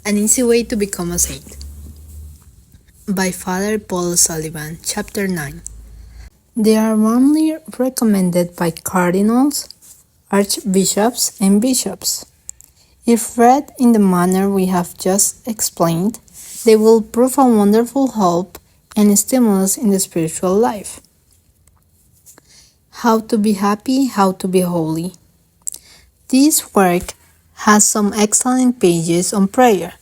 An Easy Way to Become a Saint by Father Paul Sullivan, Chapter 9. They are warmly recommended by cardinals, archbishops, and bishops. If read in the manner we have just explained, they will prove a wonderful help and stimulus in the spiritual life. How to be happy, how to be holy. This work has some excellent pages on prayer.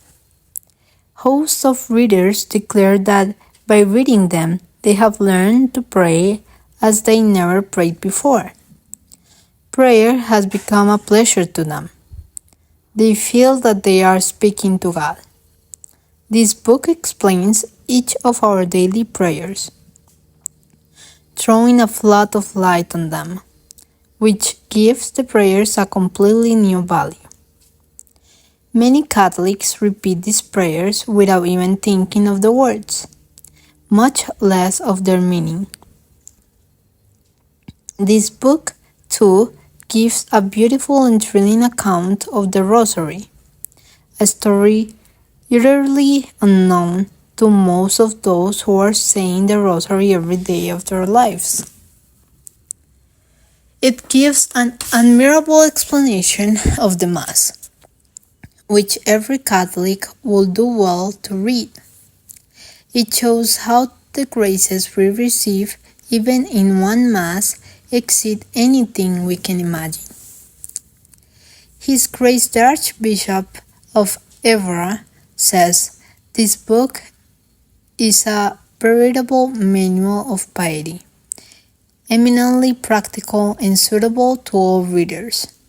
Hosts of readers declare that by reading them, they have learned to pray as they never prayed before. Prayer has become a pleasure to them. They feel that they are speaking to God. This book explains each of our daily prayers, throwing a flood of light on them, which gives the prayers a completely new value. Many Catholics repeat these prayers without even thinking of the words, much less of their meaning. This book, too, gives a beautiful and thrilling account of the Rosary, a story utterly unknown to most of those who are saying the Rosary every day of their lives. It gives an admirable explanation of the Mass, which every Catholic will do well to read. It shows how the graces we receive, even in one Mass, exceed anything we can imagine. His Grace the Archbishop of Évora says this book is a veritable manual of piety, eminently practical and suitable to all readers.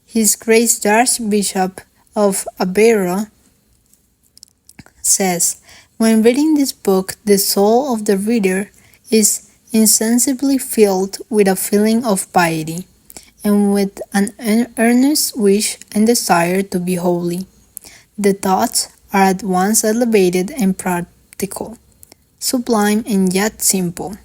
His Grace the Archbishop of Aveiro says, when reading this book, the soul of the reader is insensibly filled with a feeling of piety, and with an earnest wish and desire to be holy. The thoughts are at once elevated and practical, sublime and yet simple.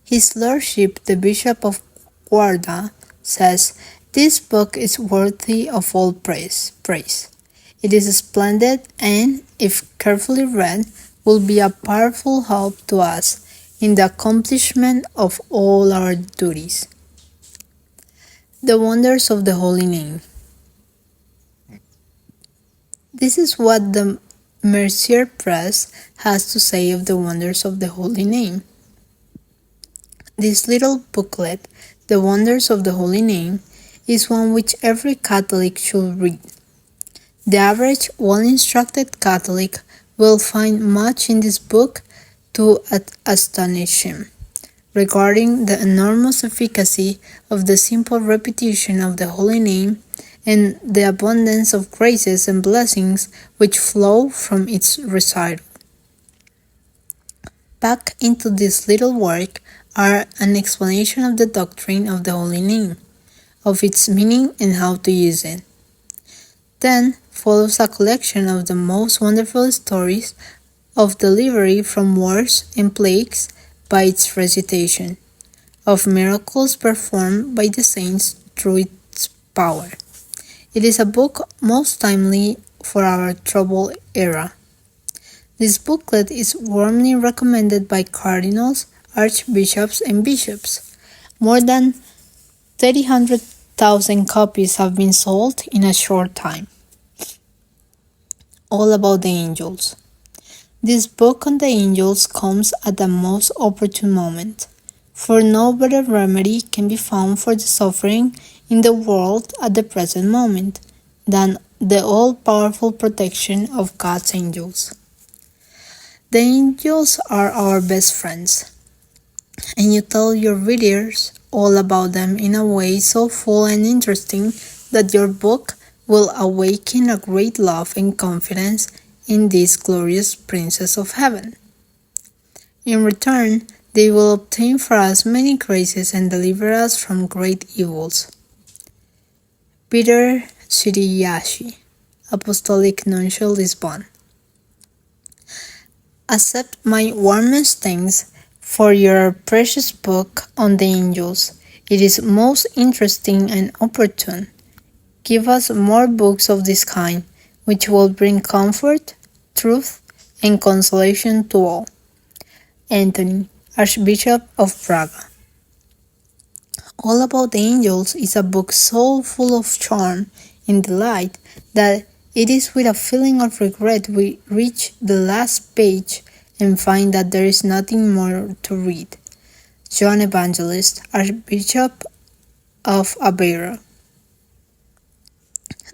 His Lordship, the Bishop of Guarda, says, this book is worthy of all praise. It is splendid and, if carefully read, will be a powerful help to us in the accomplishment of all our duties. The Wonders of the Holy Name. This is what the Mercier Press has to say of the wonders of the Holy Name. This little booklet, The Wonders of the Holy Name, is one which every Catholic should read. The average, well-instructed Catholic will find much in this book to astonish him, regarding the enormous efficacy of the simple repetition of the Holy Name and the abundance of graces and blessings which flow from its recital. Packed into this little work are an explanation of the doctrine of the Holy Name, of its meaning and how to use it. Then follows a collection of the most wonderful stories of delivery from wars and plagues by its recitation, of miracles performed by the saints through its power. It is a book most timely for our troubled era. This booklet is warmly recommended by cardinals, archbishops, and bishops. More than 300,000 copies have been sold in a short time. All about the angels. This book on the angels comes at the most opportune moment, for no better remedy can be found for the suffering in the world at the present moment than the all-powerful protection of God's angels. The angels are our best friends, and you tell your readers all about them in a way so full and interesting that your book will awaken a great love and confidence in these glorious princes of heaven. In return, they will obtain for us many graces and deliver us from great evils. Peter Siriashi, Apostolic Nuncio, Lisbon. Accept my warmest thanks for your precious book on the angels. It is most interesting and opportune. Give us more books of this kind, which will bring comfort, truth, and consolation to all. Anthony, Archbishop of Praga. All About the Angels is a book so full of charm and delight that it is with a feeling of regret we reach the last page and find that there is nothing more to read. John Evangelist, Archbishop of Aveiro.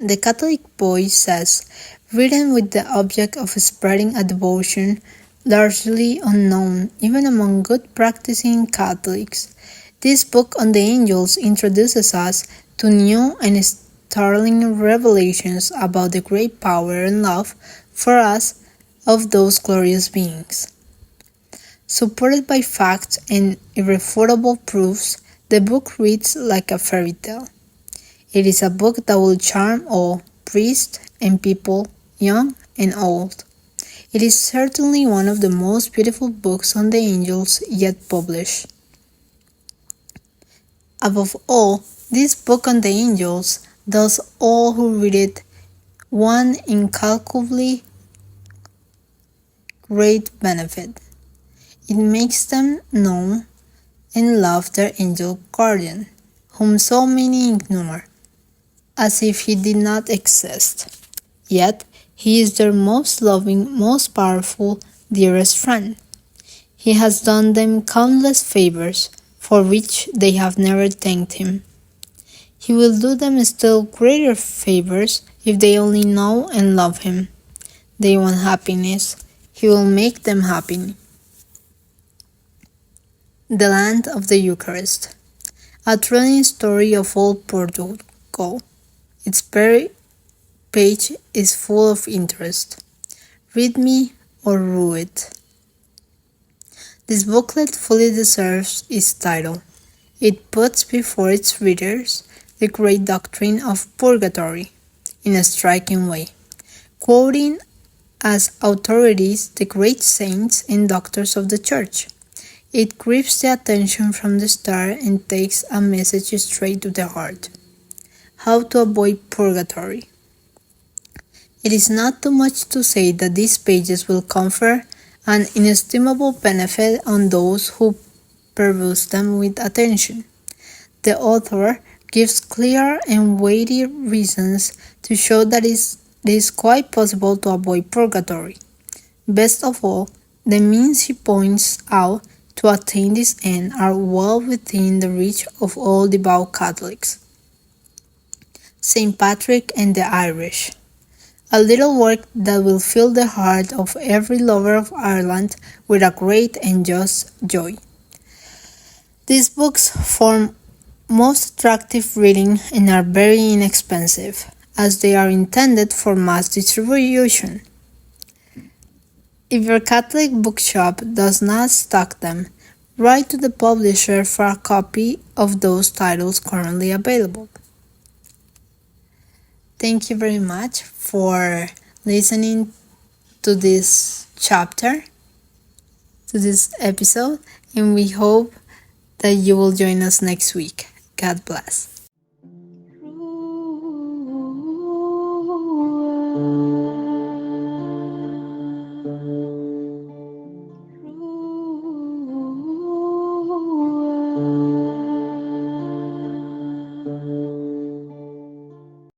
The Catholic Voice says, written with the object of spreading a devotion largely unknown even among good practicing Catholics, this book on the angels introduces us to new and startling revelations about the great power and love for us of those glorious beings. Supported by facts and irrefutable proofs, the book reads like a fairy tale. It is a book that will charm all, priests and people, young and old. It is certainly one of the most beautiful books on the angels yet published. Above all, this book on the angels does all who read it one incalculably great benefit. It makes them know and love their angel guardian, whom so many ignore, as if he did not exist. Yet, he is their most loving, most powerful, dearest friend. He has done them countless favors, for which they have never thanked him. He will do them still greater favors if they only know and love him. They want happiness. He will make them happy. The Land of the Eucharist. A thrilling story of old Portugal. Its very page is full of interest. Read me or rue it. This booklet fully deserves its title. It puts before its readers the great doctrine of purgatory in a striking way, quoting as authorities the great saints and doctors of the Church. It grips the attention from the start and takes a message straight to the heart. How to avoid purgatory. It is not too much to say that these pages will confer an inestimable benefit on those who peruse them with attention. The author gives clear and weighty reasons to show that it is quite possible to avoid purgatory. Best of all, the means he points out to attain this end are well within the reach of all devout Catholics. St. Patrick and the Irish. A little work that will fill the heart of every lover of Ireland with a great and just joy. These books form most attractive reading and are very inexpensive, as they are intended for mass distribution. If your Catholic bookshop does not stock them, write to the publisher for a copy of those titles currently available. Thank you very much for listening to this chapter, to this episode, and we hope that you will join us next week. God bless.